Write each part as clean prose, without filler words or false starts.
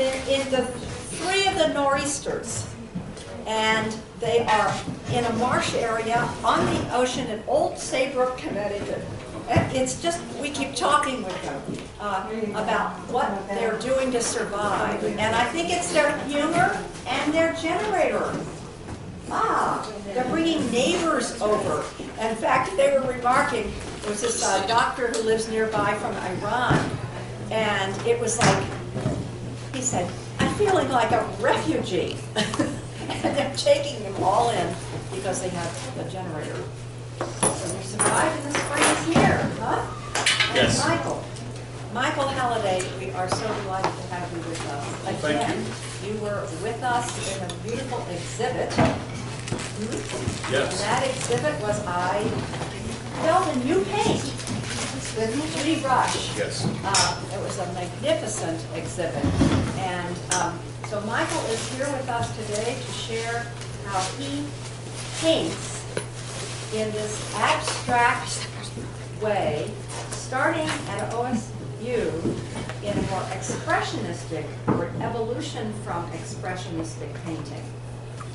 been in the 3 of the nor'easters, and they are in a marsh area on the ocean in Old Saybrook, Connecticut. And it's just, we keep talking with them about what they're doing to survive. And I think it's their humor and their generator. They're bringing neighbors over. In fact, they were remarking, there was this doctor who lives nearby from Iran, and it was like, he said, I'm feeling like a refugee. And they're taking them all in because they have the generator. So they're surviving the springs here, huh? Yes. And Michael Halliday, we are so delighted to have you with us. Again, Thank you were with us in a beautiful exhibit. Yes. And that exhibit was I Felt a New Paint with Judy Rush. Yes. It was a magnificent exhibit. And so Michael is here with us today to share how he paints in this abstract way, starting at OSU in a more expressionistic, or evolution from expressionistic painting.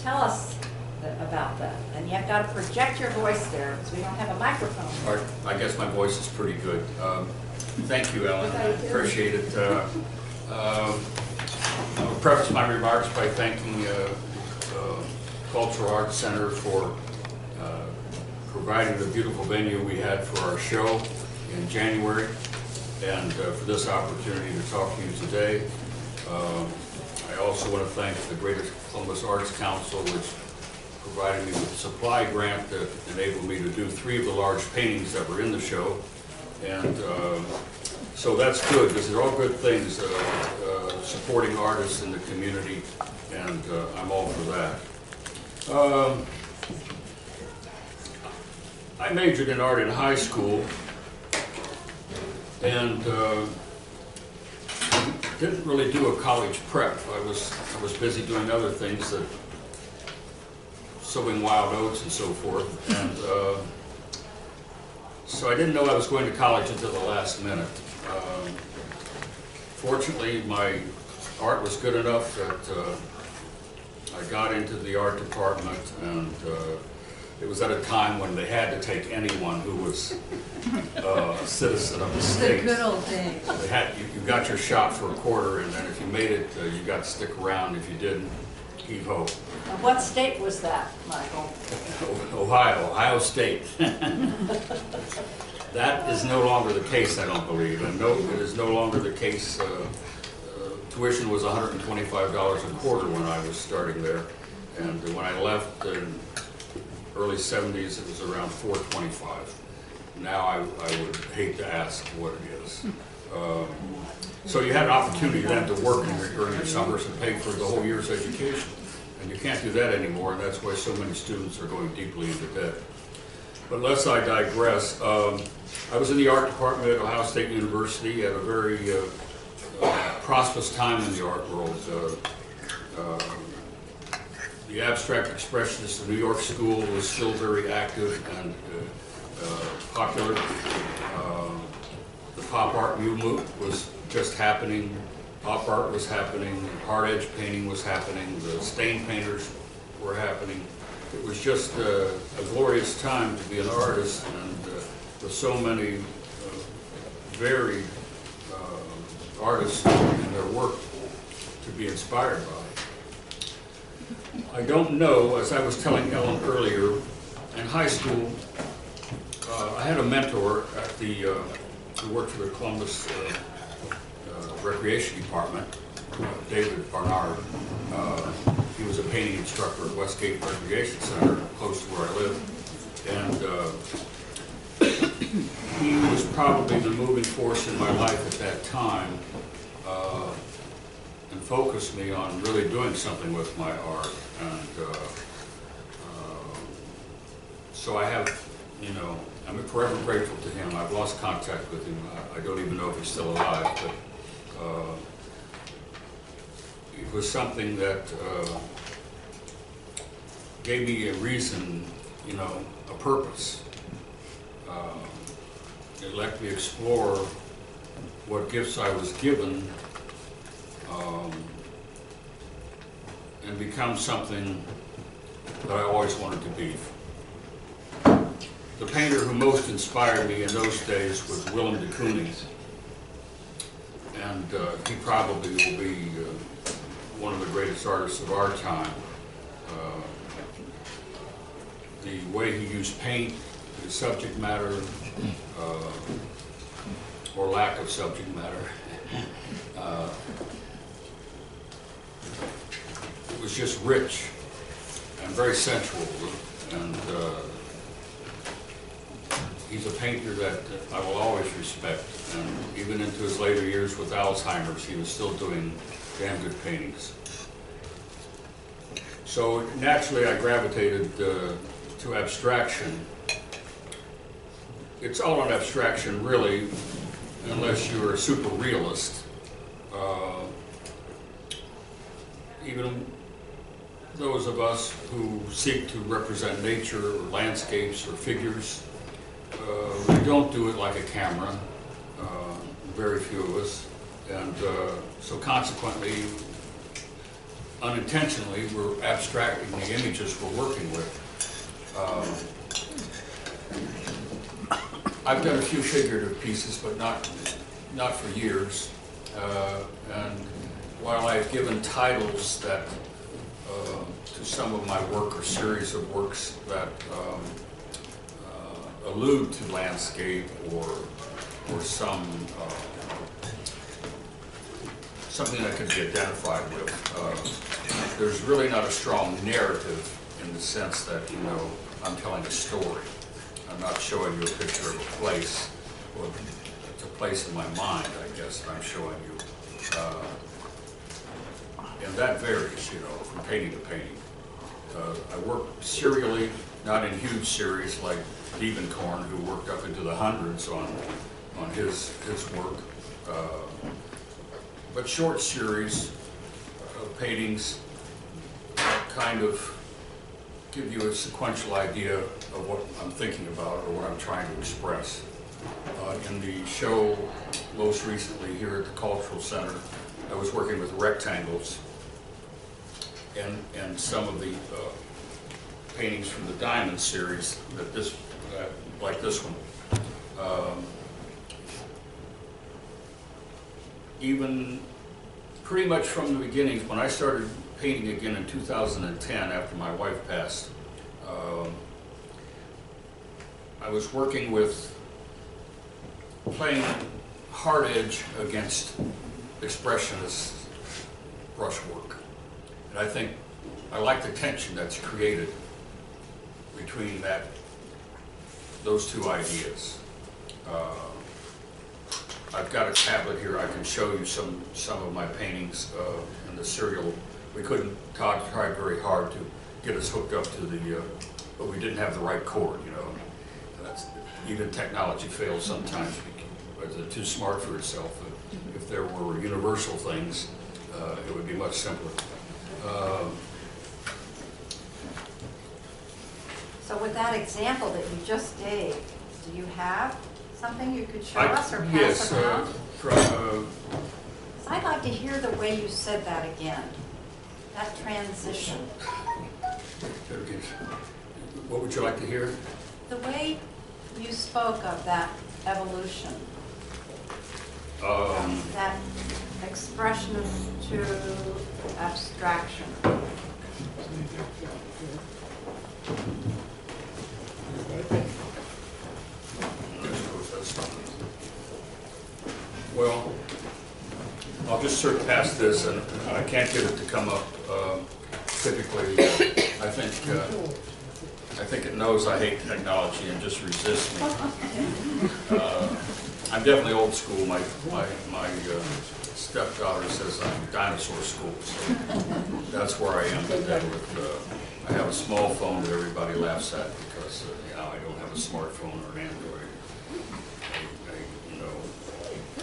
Tell us about that. And you've got to project your voice there because we don't have a microphone. All right. I guess my voice is pretty good. Thank you, Ellen. I appreciate it. I'll preface my remarks by thanking Cultural Arts Center for providing the beautiful venue we had for our show in January, and for this opportunity to talk to you today. I also want to thank the Greater Columbus Arts Council, which provided me with a supply grant that enabled me to do 3 of the large paintings that were in the show. And so that's good, because they're all good things, supporting artists in the community, and I'm all for that. I majored in art in high school, and didn't really do a college prep. I was busy doing other things, that sowing wild oats and so forth, and so I didn't know I was going to college until the last minute. Fortunately, my art was good enough that I got into the art department, and it was at a time when they had to take anyone who was a citizen of the state. The good old days. They had, you got your shot for a quarter, and then if you made it, you got to stick around. If you didn't, heave ho. Now, what state was that, Michael? Ohio State. That is no longer the case, I don't believe, and no, it is no longer the case. Tuition was $125 a quarter when I was starting there, and when I left in early 70s, it was around $425. Now I would hate to ask what it is. So you had an opportunity then to work during your summers and pay for the whole year's education. And you can't do that anymore, and that's why so many students are going deeply into debt. But lest I digress, I was in the art department at Ohio State University at a very prosperous time in the art world. The abstract expressionist of New York School was still very active and popular. The pop art movement was just happening. Pop art was happening. Hard edge painting was happening. The stain painters were happening. It was just a glorious time to be an artist, and with so many varied artists and their work to be inspired by. I don't know, as I was telling Ellen earlier, in high school, I had a mentor at who worked for the Columbus Recreation Department, David Barnard. He was a painting instructor at Westgate Recreation Center, close to where I live. And he was probably the moving force in my life at that time, and focused me on really doing something with my art. And so I have, you know, I'm forever grateful to him. I've lost contact with him. I don't even know if he's still alive, but it was something that gave me a reason, you know, a purpose. It let me explore what gifts I was given and become something that I always wanted to be. The painter who most inspired me in those days was Willem de Kooning, and he probably will be one of the greatest artists of our time. The way he used paint, his subject matter, or lack of subject matter, it was just rich and very sensual, and he's a painter that I will always respect, and even into his later years with Alzheimer's, he was still doing damn good paintings. So naturally I gravitated to abstraction. It's all an abstraction really, unless you're a super realist. Even those of us who seek to represent nature or landscapes or figures, we don't do it like a camera, very few of us, and so consequently, unintentionally, we're abstracting the images we're working with. I've done a few figurative pieces, but not for years, and while I've given titles that to some of my work or series of works that allude to landscape or something that could be identified with. There's really not a strong narrative in the sense that, you know, I'm telling a story. I'm not showing you a picture of a place, or it's a place in my mind, I guess, that I'm showing you. And that varies, you know, from painting to painting. I work serially, not in huge series like Diebenkorn, who worked up into the hundreds on his work, but short series of paintings kind of give you a sequential idea of what I'm thinking about or what I'm trying to express. In the show most recently here at the Cultural Center, I was working with rectangles, and some of the paintings from the Diamond series that like this one. Even pretty much from the beginnings, when I started painting again in 2010 after my wife passed, I was working with playing hard edge against Expressionist brushwork. And I think I like the tension that's created between those two ideas. I've got a tablet here. I can show you some of my paintings in the serial. We couldn't, Todd tried very hard to get us hooked up to the, but we didn't have the right cord, you know. Even technology fails sometimes because it's too smart for itself. If there were universal things, it would be much simpler. So with that example that you just gave, do you have something you could show us or pass yes, around? I'd like to hear the way you said that again, that transition. What would you like to hear? The way you spoke of that evolution, that expressionist to abstraction. Well, I'll just sort of pass this, and I can't get it to come up. Typically, I think it knows I hate technology and just resists me. I'm definitely old school. My stepdaughter says I'm dinosaur school, so that's where I am today. I have a small phone that everybody laughs at because you know, I don't have a smartphone or an Android.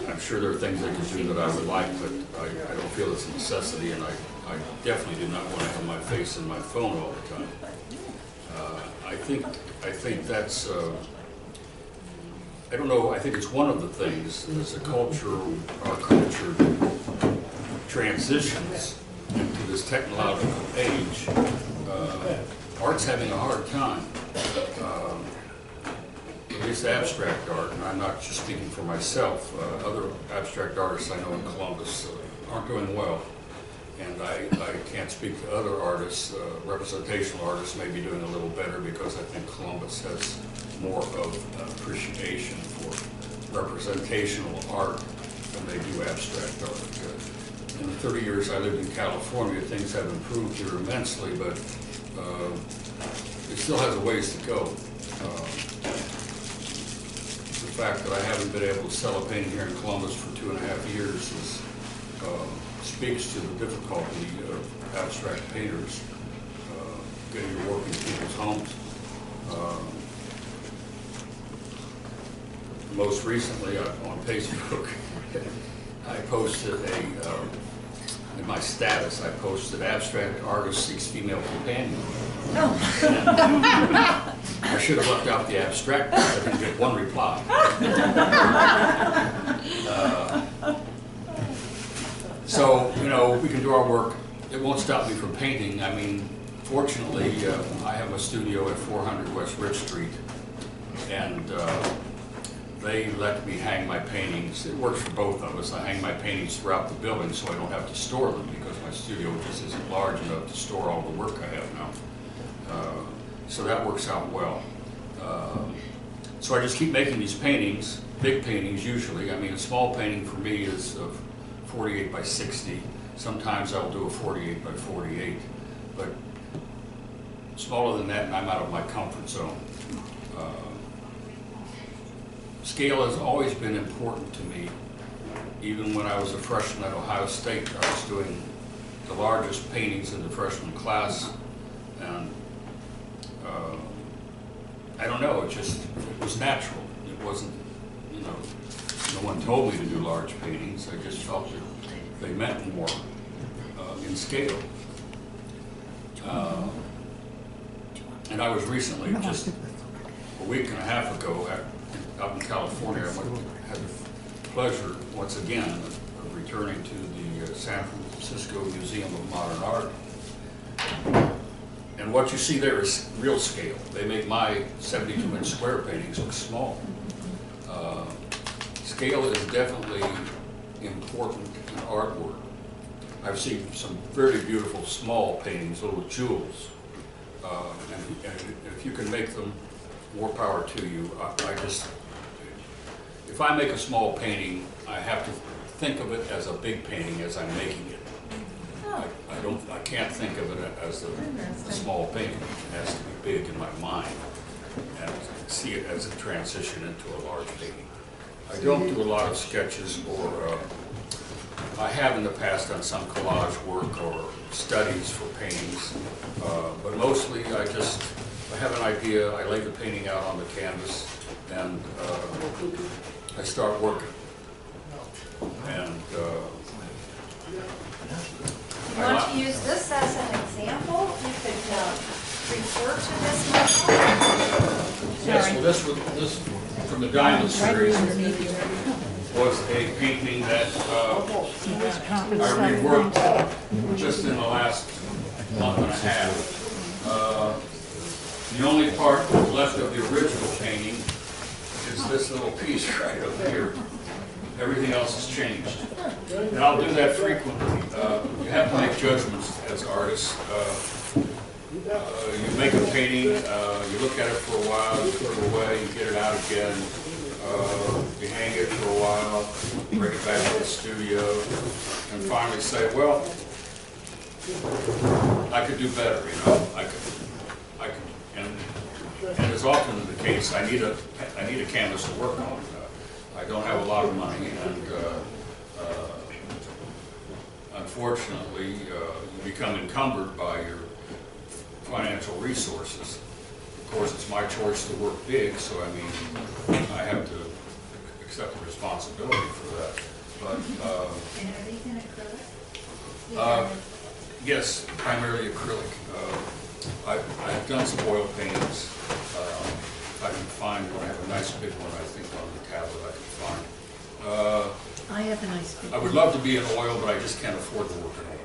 I'm sure there are things I could do that I would like, but I don't feel it's a necessity, and I definitely do not want to have my face in my phone all the time. I think that's, I don't know, I think it's one of the things as a culture, our culture transitions into this technological age, art's having a hard time. At least abstract art, and I'm not just speaking for myself. Other abstract artists I know in Columbus aren't doing well. And I can't speak to other artists. Representational artists may be doing a little better because I think Columbus has more of appreciation for representational art than they do abstract art. In the 30 years I lived in California, things have improved here immensely, but it still has a ways to go. The fact that I haven't been able to sell a painting here in Columbus for 2.5 years speaks to the difficulty of abstract painters getting to work in people's homes. Most recently, on Facebook, I posted in my status, I posted abstract artist seeks female companion. I should have left out the abstract, but I didn't get one reply. So, you know, we can do our work. It won't stop me from painting. I mean, fortunately, I have a studio at 400 West Rich Street, and they let me hang my paintings. It works for both of us. I hang my paintings throughout the building so I don't have to store them because my studio just isn't large enough to store all the work I have now. So that works out well. So I just keep making these paintings, big paintings usually. I mean, a small painting for me is of 48 by 60. Sometimes I'll do a 48 by 48, but smaller than that and I'm out of my comfort zone. Scale has always been important to me. Even when I was a freshman at Ohio State, I was doing the largest paintings in the freshman class, and I don't know, it was natural. It wasn't, you know, no one told me to do large paintings. I just felt that they meant more in scale. And I was recently, just a week and a half ago, out in California, I had the pleasure, once again, of returning to the San Francisco Museum of Modern Art. And what you see there is real scale. They make my 72-inch square paintings look small. Scale is definitely important in artwork. I've seen some very beautiful small paintings, little jewels. And if you can make them, more power to you. If I make a small painting, I have to think of it as a big painting as I'm making it. I can't think of it as a small painting. It has to be big in my mind and see it as a transition into a large painting. I don't do a lot of sketches, or I have in the past done some collage work or studies for paintings, but mostly I have an idea, I lay the painting out on the canvas, and I start working. And You want to use this as an example? You could refer to this model. yes, well, this from the Diamond series was a painting that I reworked just in the last month and a half. The only part left of the original painting is this little piece right over here. Everything else has changed. And I'll do that frequently. You have to make judgments as artists. You make a painting, you look at it for a while, you put it away, you get it out again, you hang it for a while, bring it back to the studio, and finally say, well, I could do better, you know. And as often the case, I need a canvas to work on. I don't have a lot of money, and unfortunately, you become encumbered by your financial resources. Of course, it's my choice to work big, so I mean, I have to accept the responsibility for that. But and are these in acrylic? yes, primarily acrylic. I've done some oil paintings. If I can find one, I have a nice big one, I think, on the tablet I can find. I have a nice big I would love to be in oil, but I just can't afford to work in oil.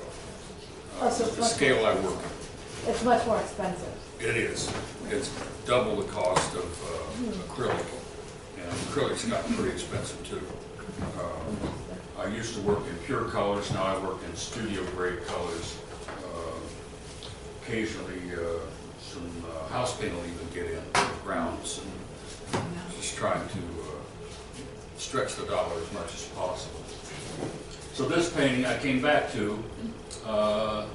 Oh, so it's the much scale more- I work in. It's much more expensive. It is. It's double the cost of acrylic, and acrylic's gotten pretty expensive too. I used to work in pure colors, now I work in studio grade colors. Occasionally, some house paint will even get in, grounds, and just trying to stretch the dollar as much as possible. So this painting I came back to, I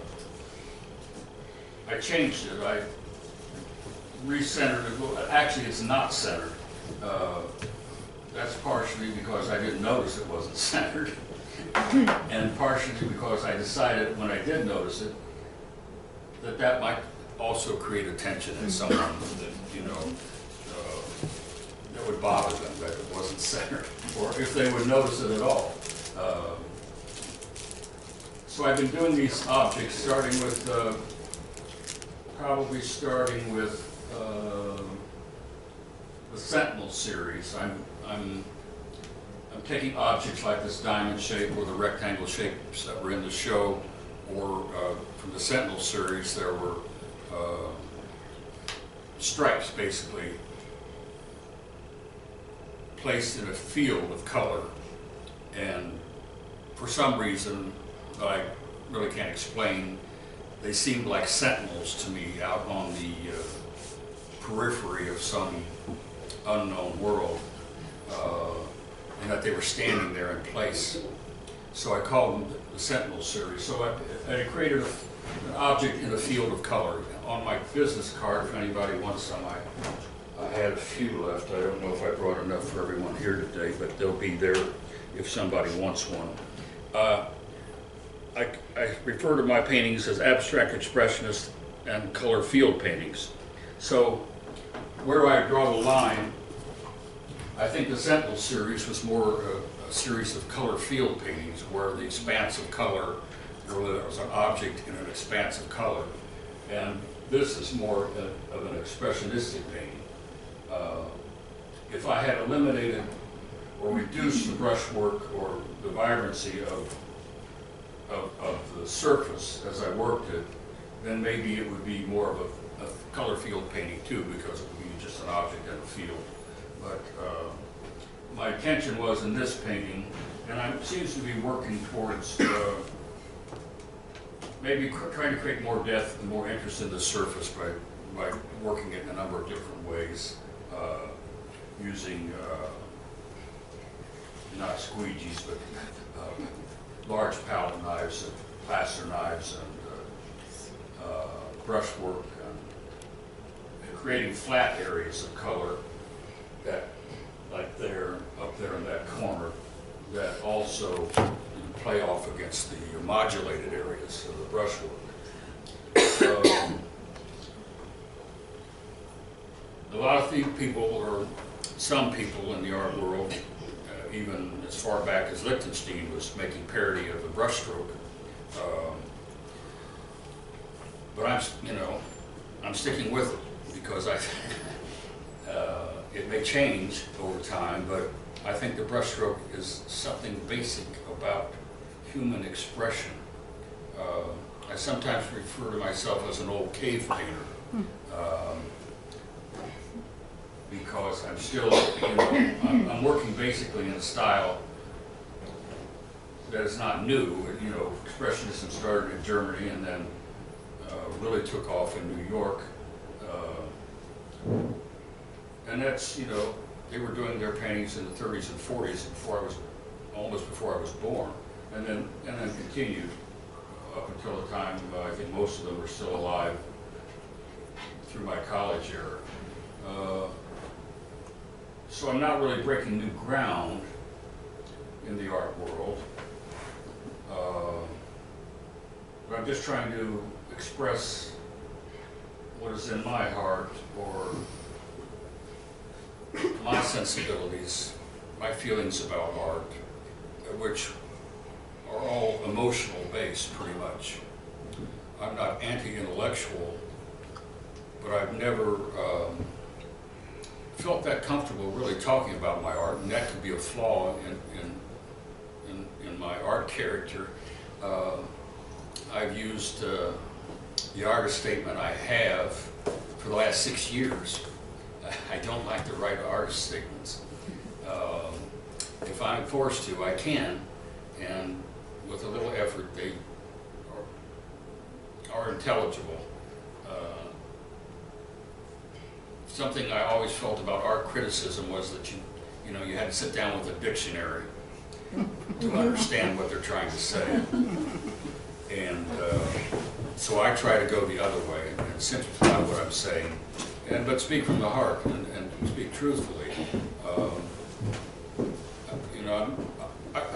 changed it. I recentered it. Well, actually, it's not centered. That's partially because I didn't notice it wasn't centered, and partially because I decided when I did notice it that might also create a tension in someone that, you know, that would bother them that it wasn't centered, or if they would notice it at all. So I've been doing these objects, starting with probably starting with the Sentinel series. I'm taking objects like this diamond shape or the rectangle shapes that were in the show, or from the Sentinel series there were stripes basically placed in a field of color, and for some reason that I really can't explain, they seemed like sentinels to me out on the periphery of some unknown world, and that they were standing there in place. So I called them the Sentinel series. So I created an object in a field of color. On my business card, if anybody wants some, I had a few left. I don't know if I brought enough for everyone here today, but they'll be there if somebody wants one. I refer to my paintings as abstract expressionist and color field paintings. So where I draw the line, I think the Sentinel series was more a series of color field paintings where the expanse of color, there was an object in an expanse of color. And this is more of an expressionistic painting. If I had eliminated or reduced the brushwork or the vibrancy of the surface as I worked it, then maybe it would be more of a color field painting too, because it would be just an object in a field. But my intention was in this painting, and I seems to be working towards maybe trying to create more depth and more interest in the surface by working it in a number of different ways, using not squeegees, but large palette knives and plaster knives and brushwork, and creating flat areas of color that, like there, up there in that corner, that also play off against the modulated areas of the brushwork. A lot of people, or some people in the art world, even as far back as Lichtenstein was making parody of the brushstroke. But I'm sticking with it because it may change over time, but I think the brushstroke is something basic about human expression. I sometimes refer to myself as an old cave painter. Because I'm still, I'm working basically in a style that is not new. Expressionism started in Germany and then really took off in New York. And that's, they were doing their paintings in the 30s and 40s almost before I was born, and then continued up until the time I think most of them are still alive through my college era. So I'm not really breaking new ground in the art world, but I'm just trying to express what is in my heart, or my sensibilities, my feelings about art, which are all emotional based pretty much. I'm not anti-intellectual, but I've never felt that comfortable really talking about my art, and that could be a flaw in my art character. I've used the artist statement I have for the last 6 years. I don't like to write artist statements. If I'm forced to, I can, and with a little effort, they are intelligible. Something I always felt about art criticism was that you had to sit down with a dictionary to understand what they're trying to say. And so I try to go the other way and simplify what I'm saying, but speak from the heart and speak truthfully.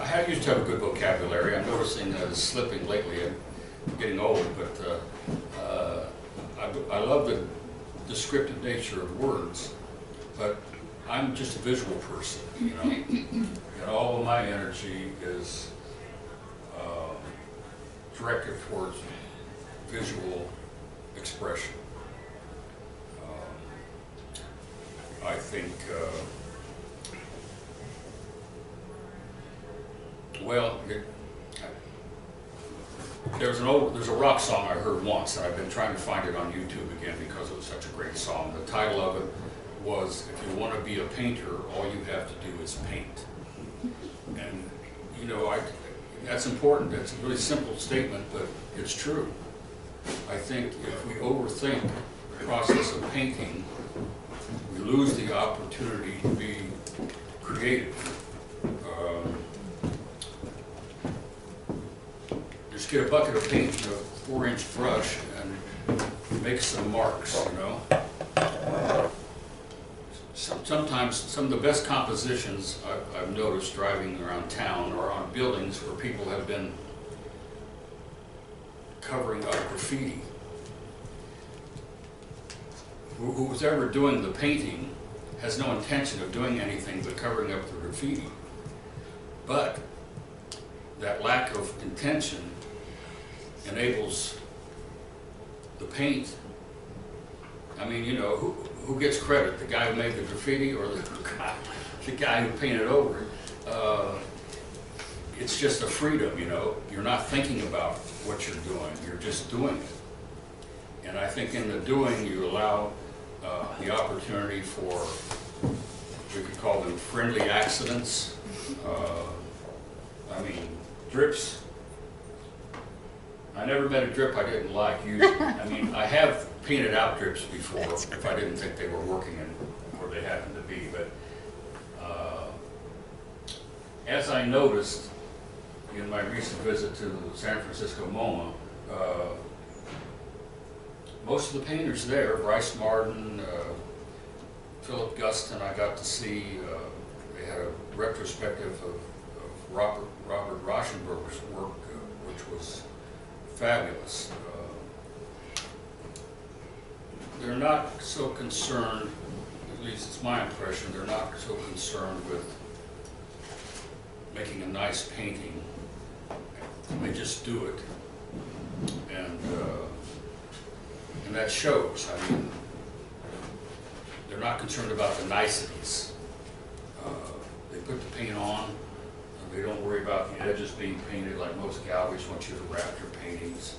I used to have a good vocabulary. I'm noticing it's slipping lately. I'm getting old, but I love the descriptive nature of words, but I'm just a visual person, and all of my energy is directed towards visual expression. I think, there's a rock song I heard once, and I've been trying to find it on YouTube again because it was such a great song. The title of it was, "If you want to be a painter, all you have to do is paint." And that's important. It's a really simple statement, but it's true. I think if we overthink the process of painting, we lose the opportunity to be creative. Just get a bucket of paint and a 4-inch brush and make some marks, Sometimes some of the best compositions I've noticed driving around town are on buildings where people have been covering up graffiti. Who's ever doing the painting has no intention of doing anything but covering up the graffiti. But that lack of intention enables the paint. I mean, who gets credit? The guy who made the graffiti or the guy who painted over it? It's just a freedom, You're not thinking about what you're doing. You're just doing it. And I think in the doing, you allow the opportunity for, we could call them friendly accidents. Drips. I never met a drip I didn't like usually. I have painted out drips before if I didn't think they were working and where they happened to be. But as I noticed in my recent visit to San Francisco MoMA, most of the painters there, Bryce Martin, Philip Guston, I got to see. They had a retrospective of Robert Rauschenberg's work, which was fabulous. They're not so concerned, at least it's my impression, they're not so concerned with making a nice painting. They just do it. And that shows. They're not concerned about the niceties. They put the paint on. They don't worry about the edges being painted like most galleries want you to wrap your paintings.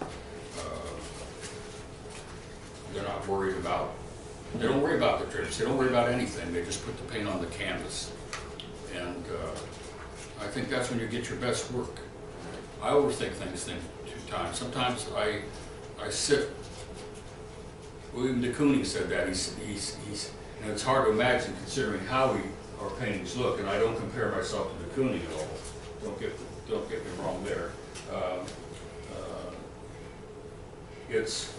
They're not worried about, they don't worry about the drips. They don't worry about anything. They just put the paint on the canvas. And I think that's when you get your best work. I overthink things too times. Sometimes I sit, William de Kooning said that. And it's hard to imagine considering how our paintings look, and I don't compare myself to de Kooning at all. Don't get me wrong there. It's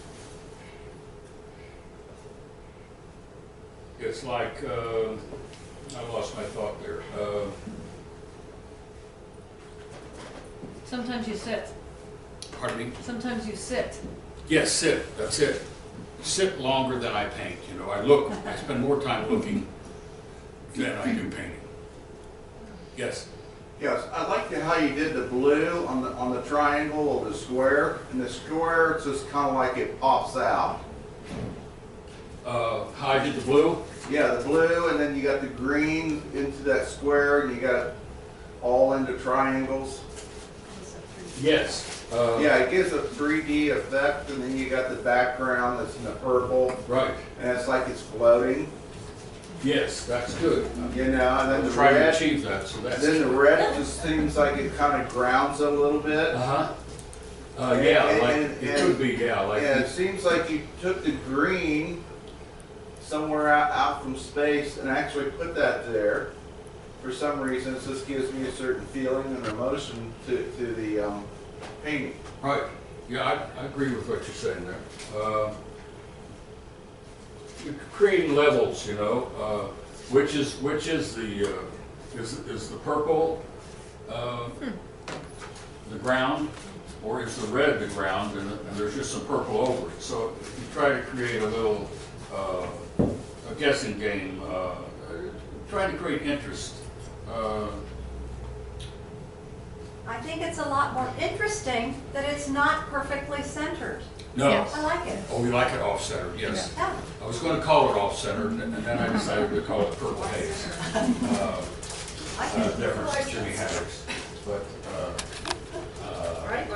like, I lost my thought there. Sometimes you sit. Pardon me? Sometimes you sit. Yes, sit, that's it. Sit longer than I paint, I spend more time looking than I do painting. Yes? Yes, I like how you did the blue on the triangle or the square. And the square, it's just kind of like it pops out. How I did the blue? Yeah, the blue, and then you got the green into that square, and you got it all into triangles. Yes. Yeah, it gives a 3D effect, and then you got the background that's in the purple, Right. and it's like it's floating, Yes, that's good. you know, and then I'm the trying to red, achieve that, so that's. then the red just seems like it kind of grounds it a little bit. Uh-huh. Yeah, like, And- it could be, yeah, like. Yeah, it seems like you took the green somewhere out from space and actually put that there. For some reason, it just gives me a certain feeling and emotion to the painting. Right, yeah, I agree with what you're saying there. You're creating levels, you know, which is the, is the purple, the ground, or is the red the ground, and there's just some purple over it. So if you try to create a little, a guessing game, try to create interest. I think it's a lot more interesting that it's not perfectly centered. No. Yes. I like it. Oh, you like it off-centered, yes. Yeah. I was going to call it off-centered, and then I decided to call it purple haze. Difference to Jimmy Hatters. But,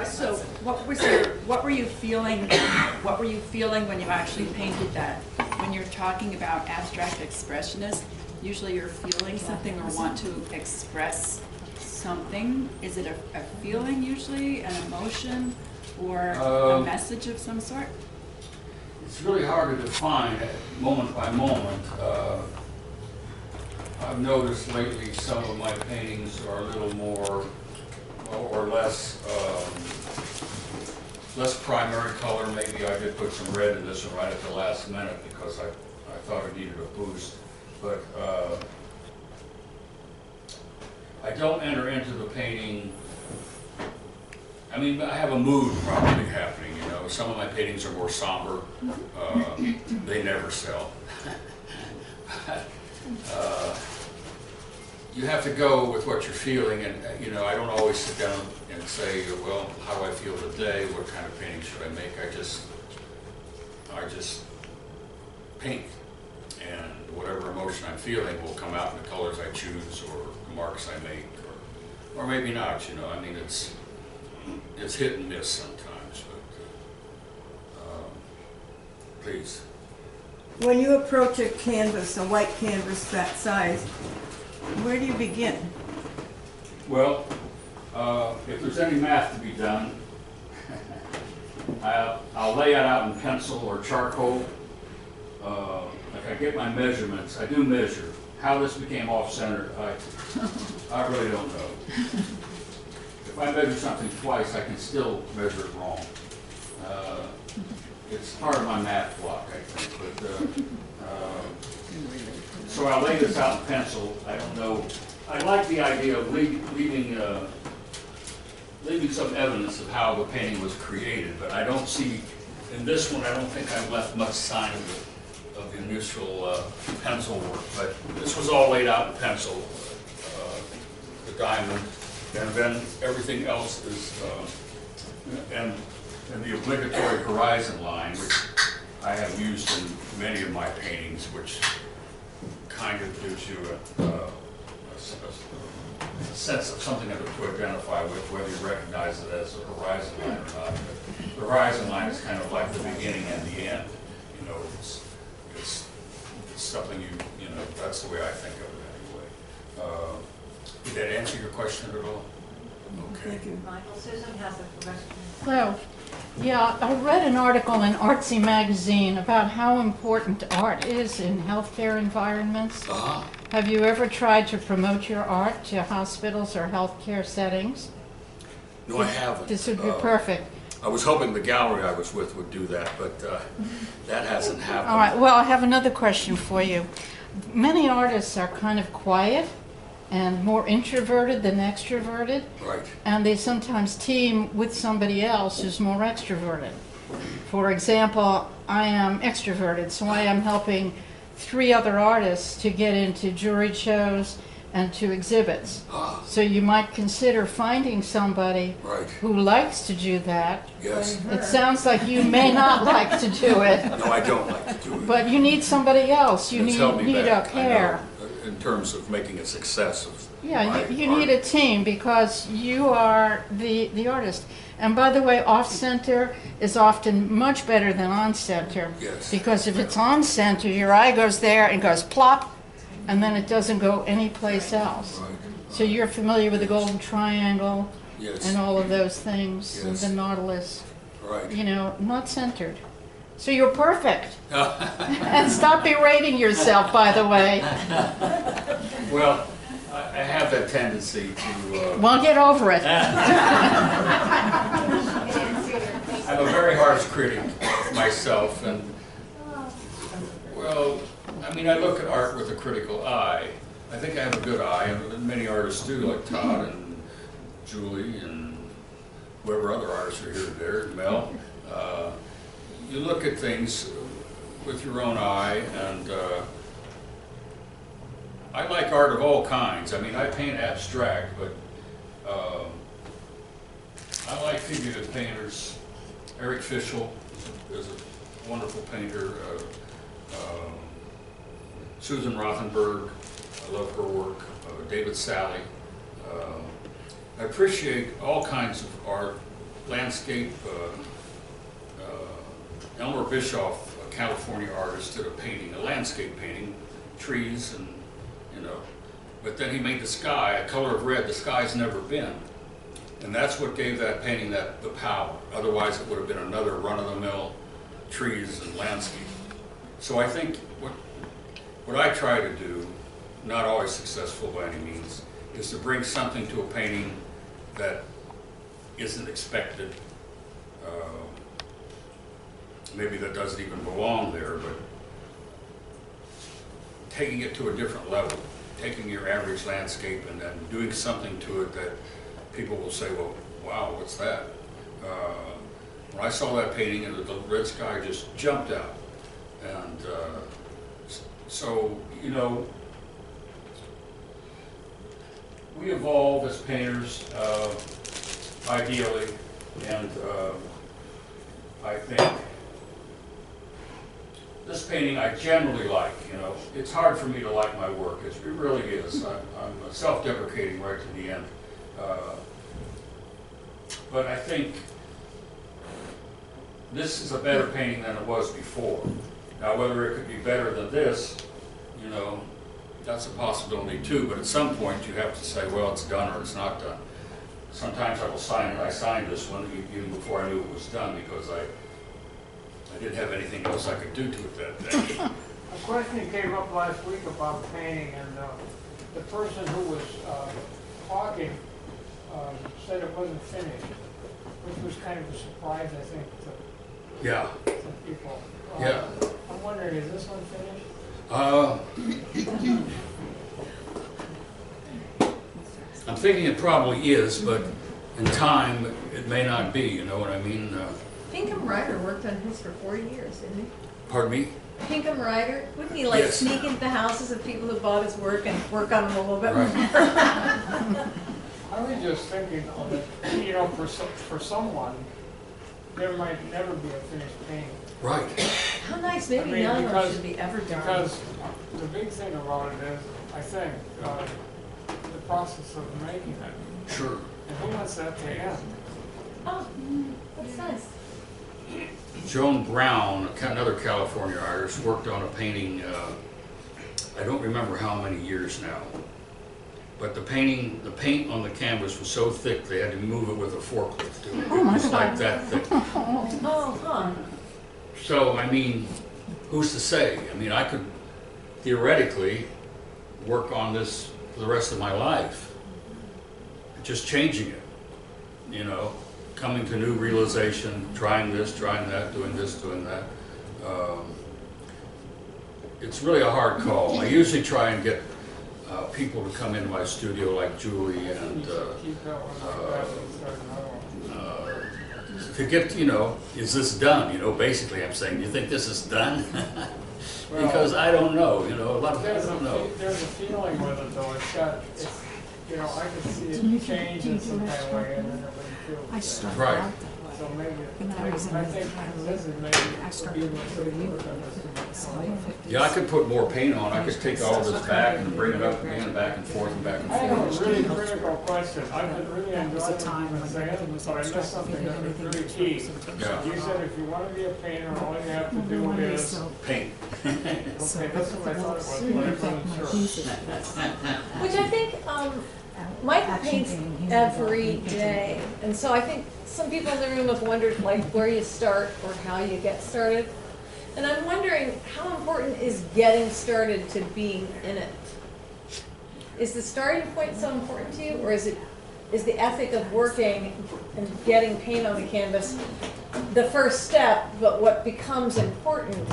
So what were you feeling when you actually painted that? When you're talking about abstract expressionist, usually you're feeling something or want to express something. Is it a feeling usually, an emotion, or a message of some sort? it's really hard to define moment by moment. I've noticed lately some of my paintings are a little more or less less primary color. Maybe I did put some red in this one right at the last minute because I thought it needed a boost. But I don't enter into the painting. I mean, I have a mood probably happening, you know. Some of my paintings are more somber. They never sell. You have to go with what you're feeling, and you know, I don't always sit down and say, well, how do I feel today? What kind of painting should I make? I just paint, and whatever emotion I'm feeling will come out in the colors I choose or the marks I make, or maybe not. You know, I mean, it's hit and miss sometimes. But please. When you approach a canvas, a white canvas that size, where do you begin? Well, if there's any math to be done, I'll lay it out in pencil or charcoal. Like I get my measurements, I do measure. How this became off-centered, I really don't know. If I measure something twice, I can still measure it wrong. It's part of my math block, I think. But so I'll lay this out in pencil. I don't know. I like the idea of leaving some evidence of how the painting was created, but I don't see, in this one, I don't think I left much sign of the initial pencil work. But this was all laid out in pencil, the diamond, and then everything else is, and the obligatory horizon line, which I have used in many of my paintings, which kind of gives you a sense of something to identify with, whether you recognize it as a horizon line or not. But the horizon line is kind of like the beginning and the end. You know, it's something you know, that's the way I think of it anyway. Did that answer your question at all? Okay. Thank you. Michael, Susan has a question. Hello. Yeah, I read an article in Artsy magazine about how important art is in healthcare environments. Uh-huh. Have you ever tried to promote your art to hospitals or healthcare settings? No, I haven't. This would be perfect. I was hoping the gallery I was with would do that, but that hasn't happened. All right, well, I have another question for you. Many artists are kind of quiet and more introverted than extroverted, Right. and they sometimes team with somebody else who's more extroverted. For example, I am extroverted, so I am helping 3 other artists to get into jury shows and to exhibits. So you might consider finding somebody Right. who likes to do that. Yes. It sounds like you may not like to do it, No, I don't like to do it. but you need somebody else. You It's held me need a back, I know, pair. in terms of making a success of Yeah, my you art. need a team because you are the artist. And by the way, off-center is often much better than on-center. Yes. Because if it's on-center, your eye goes there and goes plop, and then it doesn't go anyplace else. Right. So you're familiar with the golden triangle Yes. and all of those things, and Yes. the nautilus, Right. you know, not centered. So you're perfect. And stop berating yourself, by the way. Well, I have that tendency to, Well, get over it. I'm a very harsh critic of myself, and, well, I mean, I look at art with a critical eye. I think I have a good eye, and many artists do, like Todd and Julie and whoever other artists are here today, Mel. You look at things with your own eye, and I like art of all kinds. I mean, I paint abstract, but I like figurative painters. Eric Fischl is a wonderful painter. Susan Rothenberg, I love her work. David Sally. I appreciate all kinds of art, landscape. Elmer Bischoff, a California artist, did a painting, a landscape painting, trees and, you know, but then he made the sky a color of red the sky's never been. And that's what gave that painting the power. Otherwise it would have been another run-of-the-mill trees and landscape. So I think what I try to do, not always successful by any means, is to bring something to a painting that isn't expected. Maybe that doesn't even belong there, but taking it to a different level, taking your average landscape and then doing something to it that people will say, well, wow, what's that? When I saw that painting, and the red sky just jumped out. And so, you know, we evolve as painters, ideally, and I think this painting I generally like, you know. It's hard for me to like my work, it really is. I'm self-deprecating right to the end. But I think this is a better painting than it was before. Now, whether it could be better than this, you know, that's a possibility too, but at some point you have to say, well, it's done or it's not done. Sometimes I will sign it. I signed this one even before I knew it was done because I didn't have anything else I could do to it that day. A question came up last week about painting, and the person who was talking said it wasn't finished, which was kind of a surprise, I think, Yeah. to people. Yeah. I'm wondering, is this one finished? I'm thinking it probably is, but in time it may not be, you know what I mean? Pinkham Ryder worked on his for 40 years, didn't he? Pardon me? Pinkham Ryder, wouldn't he like Yes. sneak into the houses of people who bought his work and work on them a little bit Right. more? I was just thinking of it, you know, for someone, there might never be a finished painting. Right. How nice, maybe I mean, none of them because- should be ever done. Because the big thing about it is, I think, the process of making it. Sure. And who wants that to end? Oh, that's nice. Joan Brown, another California artist, worked on a painting, I don't remember how many years now. But the paint on the canvas was so thick they had to move it with a forklift. Oh my It was like God. that thick. Oh, huh. So, I mean, who's to say? I mean, I could theoretically work on this for the rest of my life. Just changing it, you know, coming to new realization, trying this, trying that, doing this, doing that. It's really a hard call. I usually try and get people to come into my studio like Julie and Keep that one like that and start another one. to get, you know, is this done? You know, basically I'm saying, do you think this is done? Because I don't know, you know, a lot of people don't know. There's a feeling with it though, you know, I could see it change in some kind of way and then it wouldn't feel. I started Right. out that way. So maybe, I think this is maybe. Yeah, I could put more paint on. I could take all this back and bring it up again, back and forth and back and I have forth. a really critical question. I've been really enjoying what you've been saying, but I missed something that was really key. Yeah. You said if you want to be a painter, all you have to do is, Paint. okay, this is what I thought it was, but I wasn't sure. Which I think, Michael paints every day. And so I think some people in the room have wondered like where you start or how you get started. And I'm wondering how important is getting started to being in it? Is the starting point so important to you, or is the ethic of working and getting paint on the canvas the first step, but what becomes important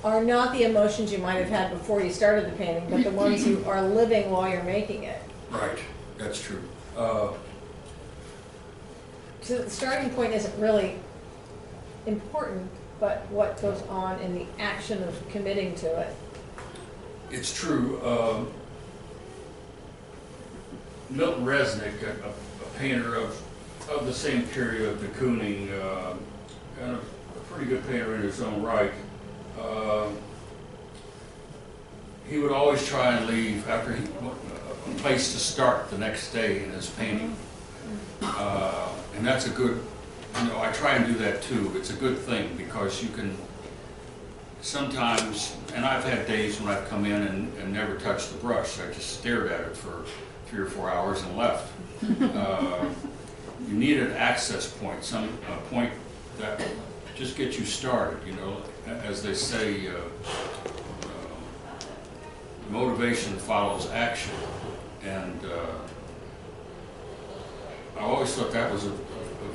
are not the emotions you might have had before you started the painting, but the ones you are living while you're making it? Right, that's true. So the starting point isn't really important, but what goes on in the action of committing to it. It's true. Milton Resnick, a painter of the same period of de Kooning, and a pretty good painter in his own right, he would always try and leave after a place to start the next day in his painting. And that's a good, I try and do that too. It's a good thing because you can sometimes, and I've had days when I've come in and never touched the brush. I just stared at it for 3 or 4 hours and left. You need an access point, some point that just gets you started, As they say, motivation follows action. And I always thought that was a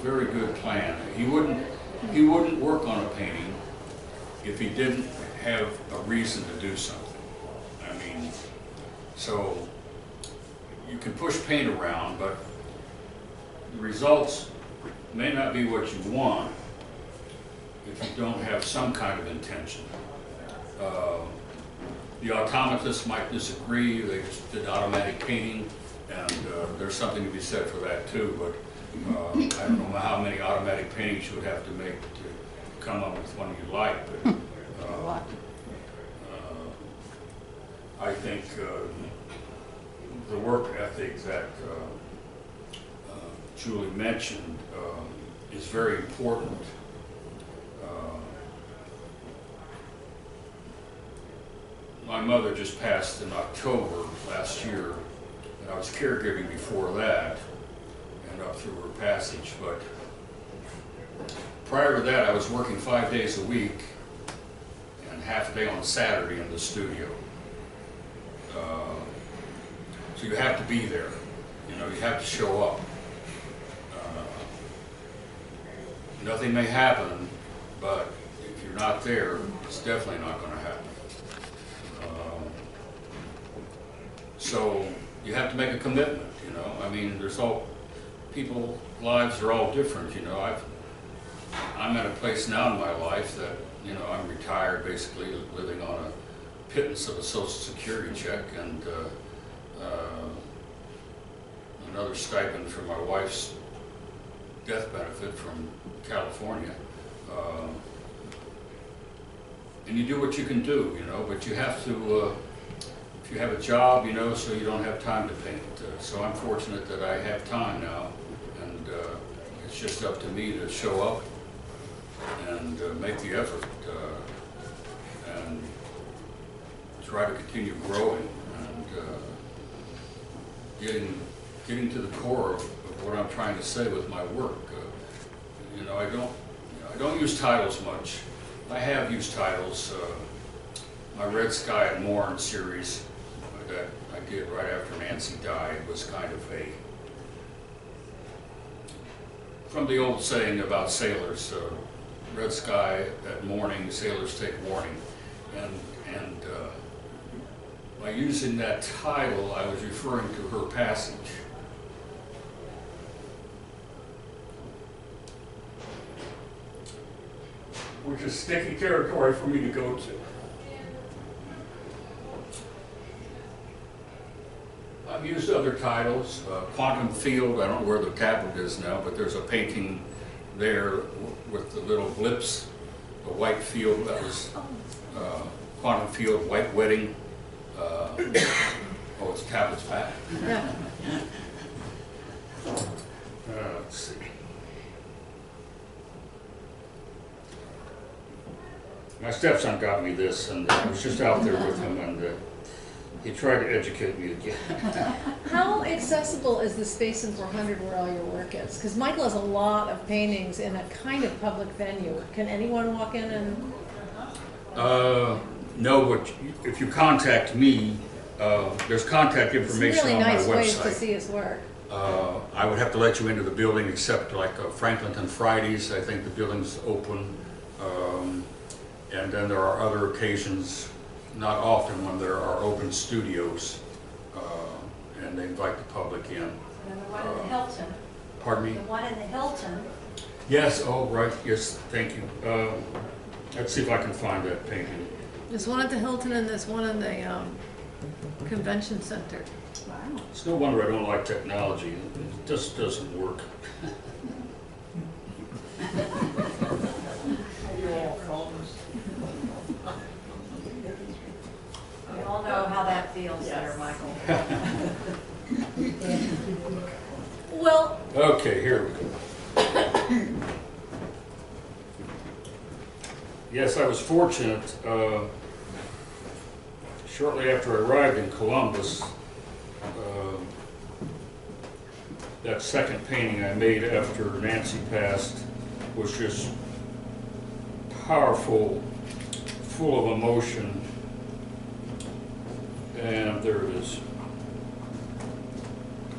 very good plan. He wouldn't work on a painting if he didn't have a reason to do something. I mean, so you can push paint around, but the results may not be what you want if you don't have some kind of intention. The automatists might disagree. They just did automatic painting, and there's something to be said for that too, but I don't know how many automatic paintings you would have to make to come up with one you like. But, I think the work ethic that Julie mentioned is very important. My mother just passed in October last year, and I was caregiving before that and up through her passage. But prior to that, I was working 5 days a week and half a day on Saturday in the studio. So you have to be there. You have to show up. Nothing may happen, but if you're not there, it's definitely not going to happen. So you have to make a commitment, I mean, people's lives are all different, I'm at a place now in my life that, I'm retired, basically living on a pittance of a Social Security check and another stipend for my wife's death benefit from California. And you do what you can do, but you have to, if you have a job, so you don't have time to paint. So I'm fortunate that I have time now, and it's just up to me to show up and make the effort and try to continue growing and getting to the core of what I'm trying to say with my work. I don't use titles much. I have used titles. My Red Sky and Morn series that I did right after Nancy died was kind of from the old saying about sailors, red sky at morning, sailors take warning. And by using that title, I was referring to her passage. Which is sticky territory for me to go to. I've used other titles, Quantum Field, I don't know where the tablet is now, but there's a painting there with the little blips, a white field that was quantum field, white wedding. Oh, it's tablets back. Yeah. Let's see. My stepson got me this, and I was just out there with him, and he tried to educate me again. How accessible is the space in 400 where all your work is? Because Michael has a lot of paintings in a kind of public venue. Can anyone walk in and? No, but if you contact me, there's contact It's information really on my nice ways to website. see his work. I would have to let you into the building except like Franklinton Fridays, I think the building's open. And then there are other occasions, not often, when there are open studios and they invite the public in. And the one in the Hilton, Pardon me? the one in the Hilton, Yes, oh, right, yes, thank you. Let's see if I can find that painting. There's one at the Hilton and there's one in the convention center. Wow. It's no wonder I don't like technology. It just doesn't work. we all know how that feels there, Michael. Well, Okay, here we go. Yes, I was fortunate. Shortly after I arrived in Columbus, that second painting I made after Nancy passed was just powerful, full of emotion. And there it is.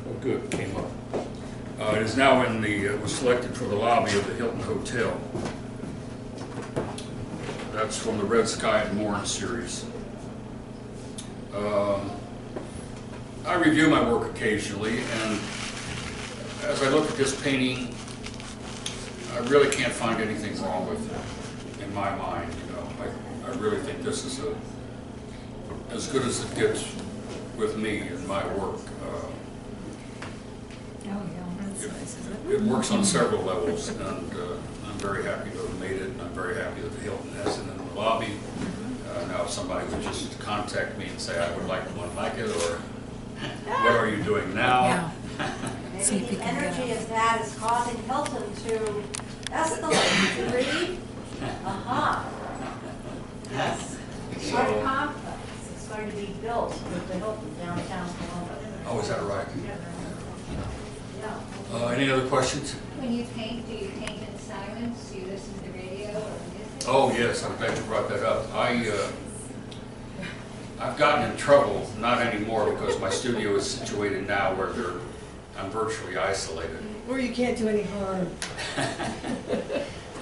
Oh, good, came up. It is now in the, was selected for the lobby of the Hilton Hotel. That's from the Red Sky and Morn series. I review my work occasionally, and as I look at this painting, I really can't find anything wrong with it in my mind. You know, I really think this is as good as it gets with me in my work. It works on several levels, and I'm very happy to have made it, and I'm very happy that the Hilton has it in the lobby. Now, if somebody would just contact me and say, I would like one like it, or what are you doing now? Maybe the energy of that is causing Hilton to escalate, to read. Aha. Yes. Quite a complex. It's going to be built with the Hilton downtown Columbus. Oh, is that right? Yeah. Any other questions? When you paint, do you paint in silence? Do you listen to radio or music? Oh, yes, I'm glad you brought that up. I've gotten in trouble, not anymore, because my studio is situated now where I'm virtually isolated. Or you can't do any harm.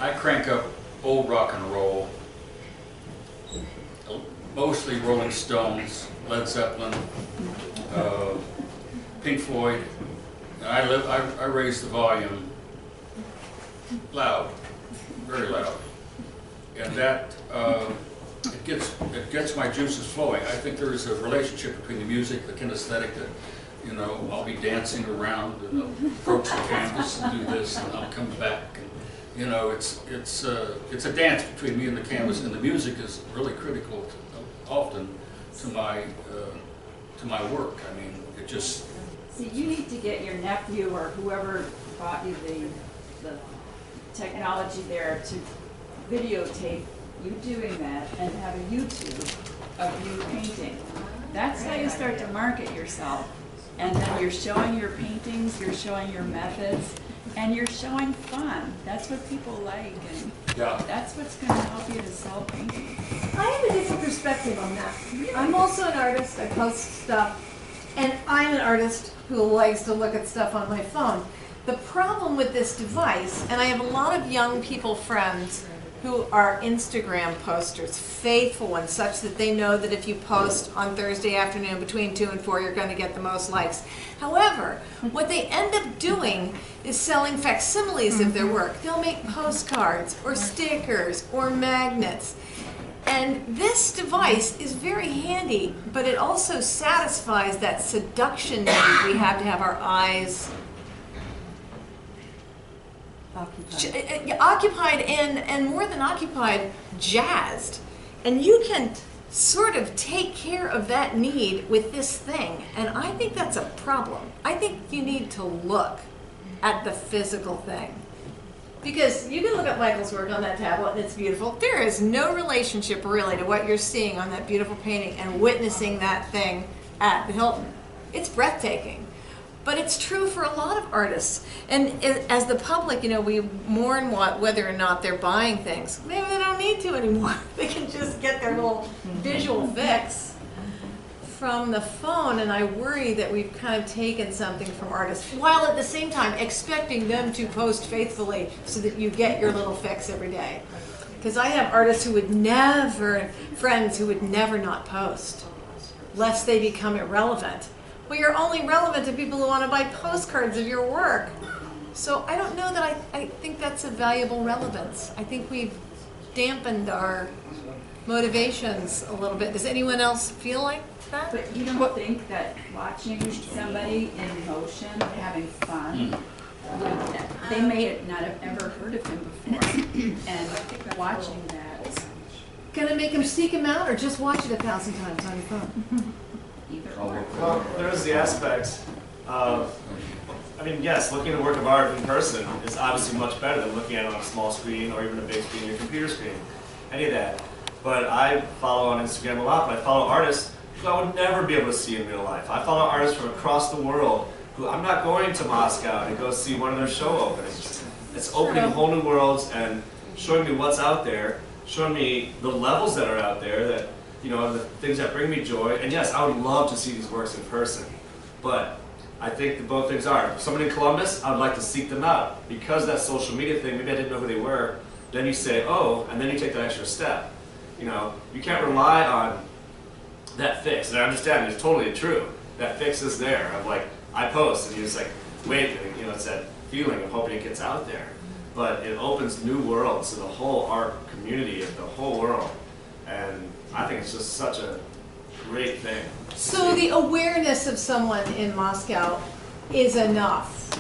I crank up old rock and roll, mostly Rolling Stones, Led Zeppelin, Pink Floyd. And I raise the volume loud, very loud, and that it gets my juices flowing. I think there is a relationship between the music, the kinesthetic, that, you know, I'll be dancing around and I'll approach the canvas and do this, and I'll come back, and you know, it's a dance between me and the canvas, and the music is really critical often to my work. I mean, it just. See, you need to get your nephew or whoever bought you the technology there to videotape you doing that and have a YouTube of you painting. That's how you start to market yourself. And then you're showing your paintings, you're showing your methods, and you're showing fun. That's what people like, and Yeah. that's what's going to help you to sell paintings. I have a different perspective on that. I'm also an artist, I post stuff, and I'm an artist who likes to look at stuff on my phone. The problem with this device, and I have a lot of young people friends who are Instagram posters, faithful ones, such that they know that if you post on Thursday afternoon between 2 and 4, you're going to get the most likes. However, what they end up doing is selling facsimiles of their work. They'll make postcards or stickers or magnets. And this device is very handy, but it also satisfies that seduction need we have to have our eyes occupied and more than occupied, jazzed. And you can sort of take care of that need with this thing. And I think that's a problem. I think you need to look at the physical thing. Because you can look at Michael's work on that tablet and it's beautiful. There is no relationship really to what you're seeing on that beautiful painting and witnessing that thing at the Hilton. It's breathtaking. But it's true for a lot of artists. And as the public, we mourn whether or not they're buying things. Maybe they don't need to anymore. They can just get their little visual fix from the phone, and I worry that we've kind of taken something from artists, while at the same time expecting them to post faithfully so that you get your little fix every day. Because I have artists who would never, friends who would never not post, lest they become irrelevant. Well, you're only relevant to people who want to buy postcards of your work. So I don't know that I think that's a valuable relevance. I think we've dampened our motivations a little bit. Does anyone else feel like that? But you don't think that watching somebody in motion, having fun, they may not have ever heard of him before, and watching that. Gonna make them seek him out, or just watch it 1,000 times on your phone? Well, there is the aspect of, yes, looking at a work of art in person is obviously much better than looking at it on a small screen or even a big screen, your computer screen, any of that. But I follow on Instagram a lot, but I follow artists who I would never be able to see in real life. I follow artists from across the world who I'm not going to Moscow to go see one of their show openings. It's opening whole new worlds and showing me what's out there, showing me the levels that are out there, that the things that bring me joy. And yes, I would love to see these works in person, but I think that both things are. Somebody in Columbus, I would like to seek them out. Because that social media thing, maybe I didn't know who they were, then you say, oh, and then you take that extra step. You can't rely on that fix. And I understand, it's totally true. That fix is there. Of like, I post, and you're just like, wait, it's that feeling of hoping it gets out there. But it opens new worlds to the whole art community of the whole world. And I think it's just such a great thing. So the awareness of someone in Moscow is enough.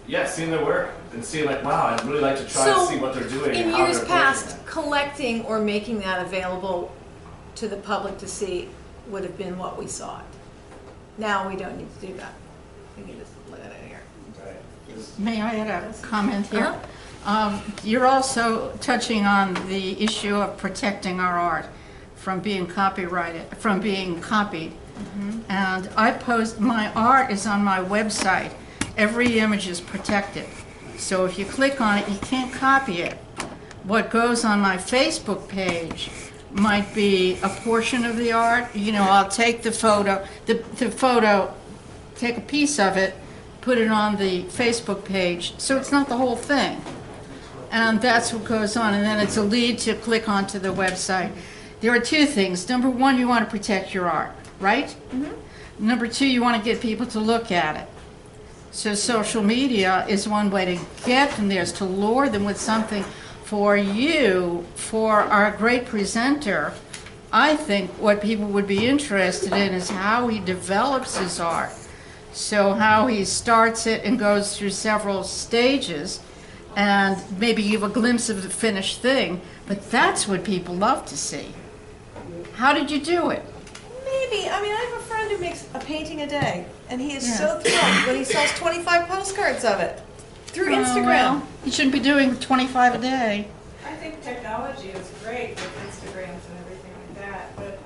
Yeah, seeing their work and seeing like, wow, I'd really like to try to see what they're doing. In and how years they're past, it. collecting or making that available to the public to see would have been what we sought. Now we don't need to do that. We can just look at it here. Right. May I add a comment here? You're also touching on the issue of protecting our art from being copyrighted, from being copied. And I post, my art is on my website. Every image is protected. So if you click on it, you can't copy it. What goes on my Facebook page might be a portion of the art. I'll take the photo, take a piece of it, put it on the Facebook page. So it's not the whole thing. And that's what goes on. And then it's a lead to click onto the website. There are two things. Number one, you want to protect your art, right? Number two, you want to get people to look at it. So social media is one way to get them there, is to lure them with something. For you, for our great presenter, I think what people would be interested in is how he develops his art. So how he starts it and goes through several stages and maybe give a glimpse of the finished thing. But that's what people love to see. How did you do it? Maybe. I have a friend who makes a painting a day, and he is so thrilled when he sells 25 postcards of it through Instagram. Well, you shouldn't be doing 25 a day. I think technology is great with Instagrams and everything like that, but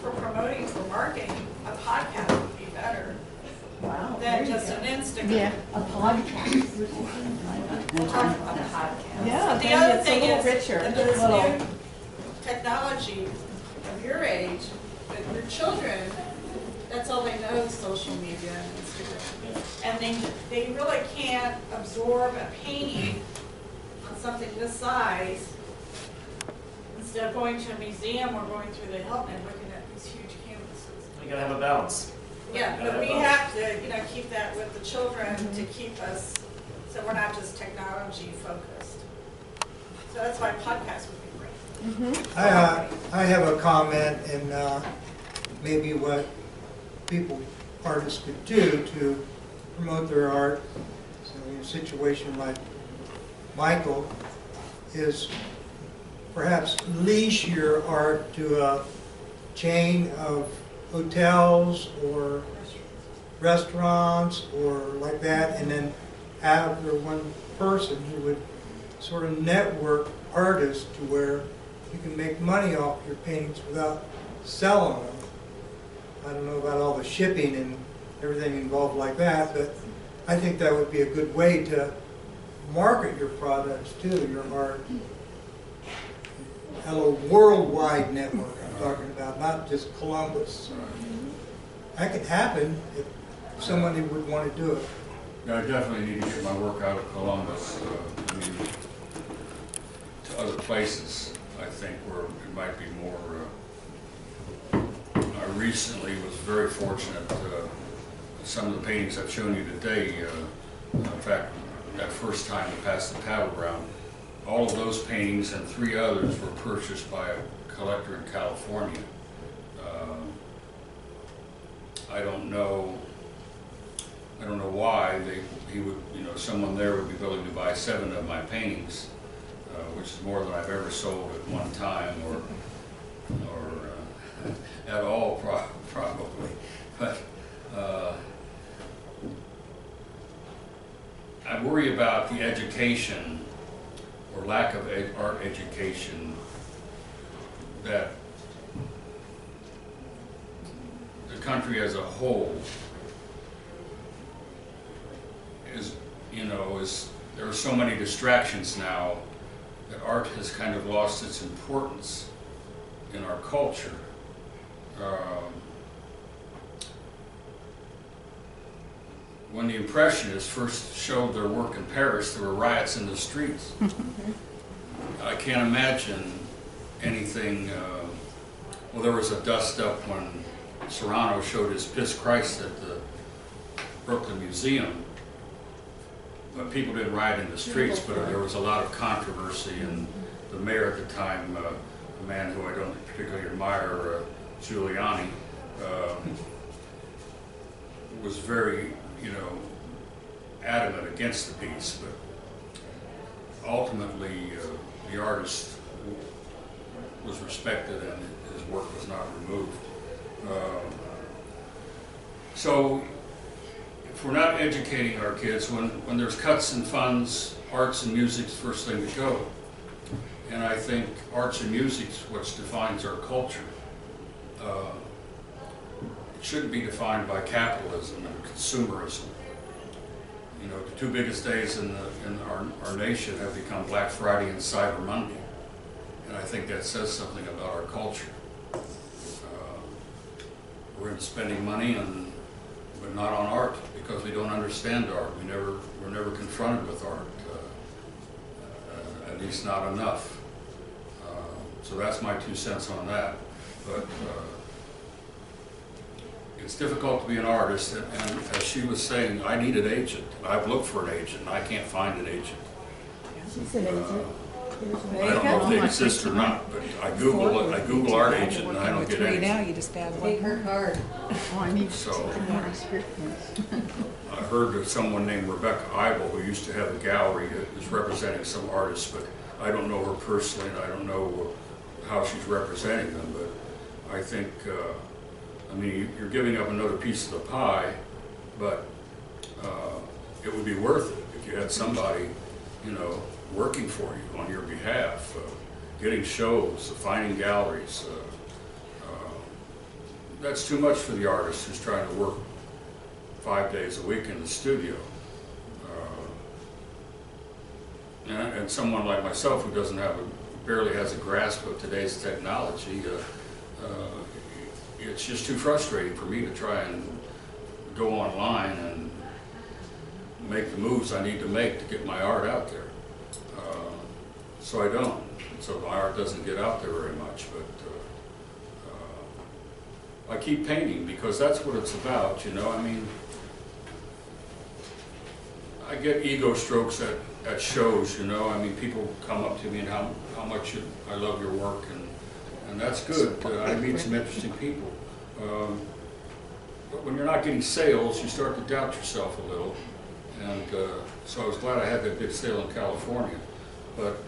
for promoting, for marketing, a podcast would be better than just an Instagram. Yeah. A podcast. We'll talk about a podcast. Yeah, But the maybe other it's a thing little is, richer, that a this little- new technology of your age, that your children, that's all they know is social media and Instagram. And they really can't absorb a painting on something this size instead of going to a museum or going through the Hilton and looking at these huge canvases. You gotta have a balance. Yeah, but we have to, keep that with the children to keep us, so we're not just technology focused. So that's why podcasts would be great. I have a comment, and maybe what artists could do to promote their art. situation like Michael is perhaps leash your art to a chain of hotels or restaurants or like that, and then have your one person who would sort of network artists to where you can make money off your paintings without selling them. I don't know about all the shipping and everything involved like that, but I think that would be a good way to market your products too, your art. Have a worldwide network I'm talking about, not just Columbus. That could happen if somebody would want to do it. Yeah, I definitely need to get my work out of Columbus, I mean, to other places, I think, where it might be more. I recently was very fortunate. Some of the paintings I've shown you today, in fact, that first time to pass the paddle round, all of those paintings and 3 others were purchased by a collector in California. I don't know why he would, someone there would be willing to buy 7 of my paintings, which is more than I've ever sold at one time, or at all, probably. But I worry about the education or lack of art education that the country as a whole is, there are so many distractions now that art has kind of lost its importance in our culture. When the Impressionists first showed their work in Paris, there were riots in the streets. I can't imagine anything. Well, there was a dust-up when Serrano showed his Piss Christ at the Brooklyn Museum. But people didn't riot in the streets, but there was a lot of controversy, and the mayor at the time, a man who I don't particularly admire, Giuliani, was very, adamant against the piece. But ultimately, the artist was respected and his work was not removed. So if we're not educating our kids, when there's cuts in funds, arts and music's the first thing to go. And I think arts and music's what defines our culture. It shouldn't be defined by capitalism and consumerism. The 2 biggest days in our nation have become Black Friday and Cyber Monday. And I think that says something about our culture. We're into spending money, but not on art, because we don't understand art. We're never confronted with art, at least not enough. So that's my 2 cents on that. But it's difficult to be an artist, and as she was saying, I need an agent. I've looked for an agent, and I can't find an agent. I don't know if they exist or not, but I Google art agent, and I don't get anything. Now you just add one. Take her card. So I heard of someone named Rebecca Eibel who used to have a gallery that was representing some artists, but I don't know her personally, and I don't know how she's representing them. But I think, you're giving up another piece of the pie, but it would be worth it if you had somebody, working for you on your behalf, getting shows, finding galleries. That's too much for the artist who's trying to work 5 days a week in the studio. And someone like myself who barely has a grasp of today's technology, it's just too frustrating for me to try and go online and make the moves I need to make to get my art out there. So I don't. So my art doesn't get out there very much, but I keep painting because that's what it's about, I get ego strokes at shows, people come up to me and how much I love your work, and that's good. I meet some interesting people. But when you're not getting sales, you start to doubt yourself a little, And so I was glad I had that big sale in California. But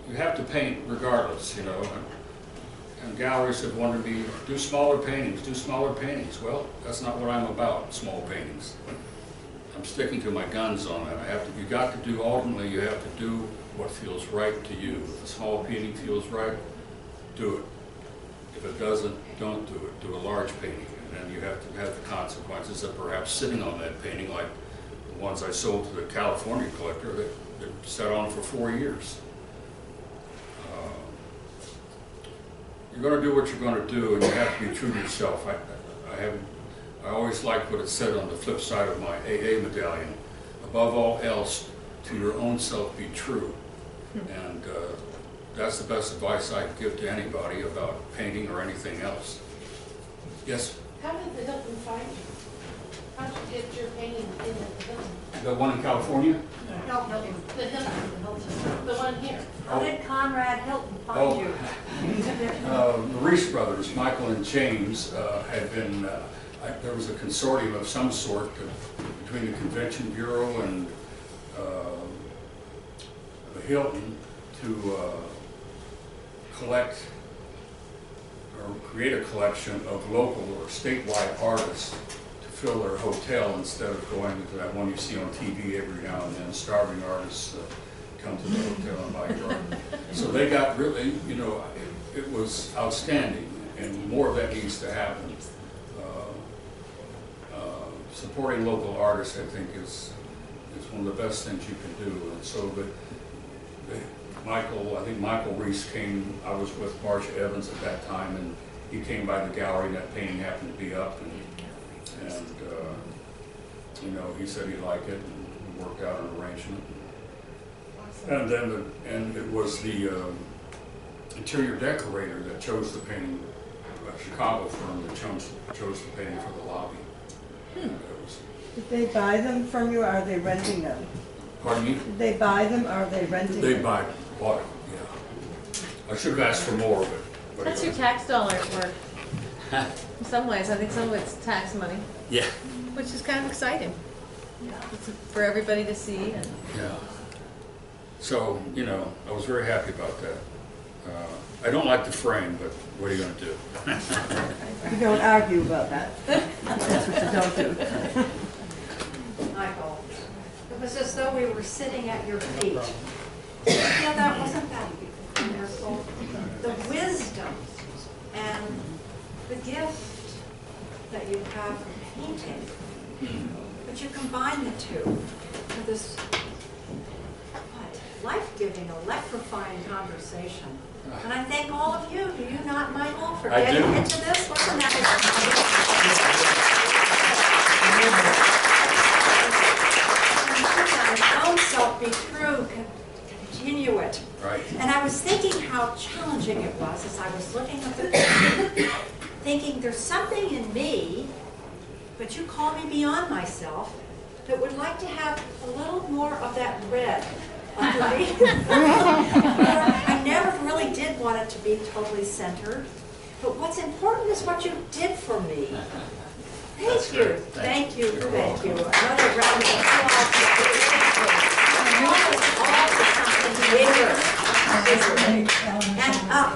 you have to paint regardless, you know. And galleries have wanted me to do smaller paintings, do smaller paintings. Well, that's not what I'm about, small paintings. I'm sticking to my guns on that. You got to do, ultimately, you have to do what feels right to you. If a small painting feels right, do it. If it doesn't, don't do it. Do a large painting. And then you have to have the consequences of perhaps sitting on that painting, like the ones I sold to the California collector that sat on for 4 years. You're going to do what you're going to do, and you have to be true to yourself. I always liked what it said on the flip side of my AA medallion. Above all else, to your own self be true. And that's the best advice I give to anybody about painting or anything else. Yes? How did the Hilton find you? How did you get your painting in the Hilton? The one in California? The one here. How did Conrad Hilton find you? Maurice Brothers, Michael and James, had been, there was a consortium of some sort between the Convention Bureau and the Hilton to collect or create a collection of local or statewide artists to fill their hotel instead of going to that one you see on TV every now and then, starving artists come to the hotel and buy your art. So they got really, you know, it was outstanding, and more of that needs to happen. Supporting local artists, I think, is one of the best things you can do. And so I think Michael Reese came, I was with Marcia Evans at that time, and he came by the gallery, and that painting happened to be up, and you know, he said he liked it, and we worked out an arrangement. And then it was the interior decorator that chose the painting, a Chicago firm that chose the painting for the lobby. Did they buy them from you, or are they renting them? Pardon me? Did they buy them, or are they renting They them? bought it, yeah. I should have asked for more, but That's your tax dollar at work. In some ways, I think some of it's tax money, yeah. which is kind of exciting. It's for everybody to see. And Yeah. So, you know, I was very happy about that. I don't like the frame, but what are you going to do? You don't argue about that. That's what you don't do. Michael, it was as though we were sitting at your feet. Yeah, that wasn't that wonderful. The wisdom and the gift that you have from painting, but you combine the two for this life-giving, electrifying conversation. And I thank all of you, do you not, Michael, for I getting do. into this? Wasn't that my own self be true, continue it. Right. And I was thinking how challenging it was as I was looking at the picture, thinking there's something in me, but you call me beyond myself, that would like to have a little more of that red underneath. I never really did want it to be totally centered, but what's important is what you did for me. Thank you. Thank you. Thank you. Another round of applause. You always something bigger. And up.